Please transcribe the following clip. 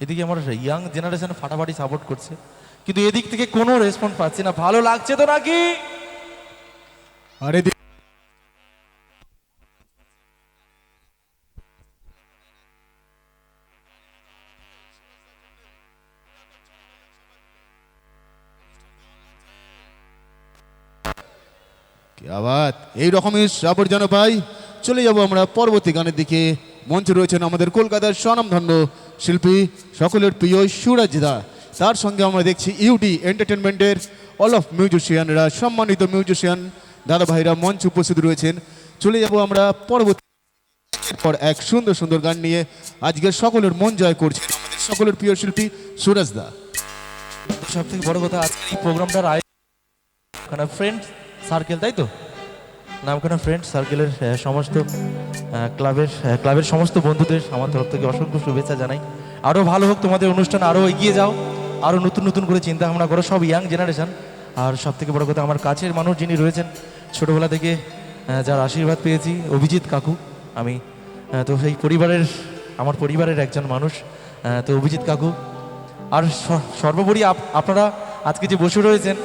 এদিকে আমার young generation ফাটাফাটি সাপোর্ট করছে, কিন্তু এদিক থেকে কোনো রেসপন্স পাচ্ছি না। ভালো লাগছে তো নাকি? আরে আবার এইরকমই সাপোর্ট যেন পাই। চলে যাব আমরা পরবর্তী গানের দিকে। মঞ্চে রয়েছেন আমাদের কলকাতার স্বনামধন্য শিল্পী, সকলের প্রিয় সুরজ দা। তার সঙ্গে আমরা দেখছি ইউডি এন্টারটেনমেন্টের অল অফ মিউজিশিয়ানরা, সম্মানিত মিউজিশিয়ান দাদা ভাইরা মঞ্চে উপস্থিত রয়েছেন। চলে যাব আমরা পরবর্তী পর এক সুন্দর সুন্দর গান নিয়ে। আজকে সকলের মন জয় করছে আমাদের সকলের প্রিয় শিল্পী সুরজ দা। সব থেকে বড় কথা, আজকের এই প্রোগ্রামটার আয়োজন ফ্রেন্ড সার্কেল, তাই তো? নামখানা ফ্রেন্ড সার্কেলের সমস্ত ক্লাবের সমস্ত বন্ধুদের আমার তরফ থেকে অসংখ্য শুভেচ্ছা জানাই। আরও ভালো হোক তোমাদের অনুষ্ঠান, আরও এগিয়ে যাও, আরও নতুন নতুন করে চিন্তা ভাবনা করো, সব ইয়াং জেনারেশন। আর সব থেকে বড় কথা, আমার কাছের মানুষ যিনি রয়েছেন ছোটোবেলা থেকে যার আশীর্বাদ পেয়েছি, অভিজিৎ কাকু। আমি তো সেই আমার পরিবারের একজন মানুষ, তো অভিজিৎ কাকু। আর সর্বোপরি আপনারা আজকে যে বসে রয়েছেন,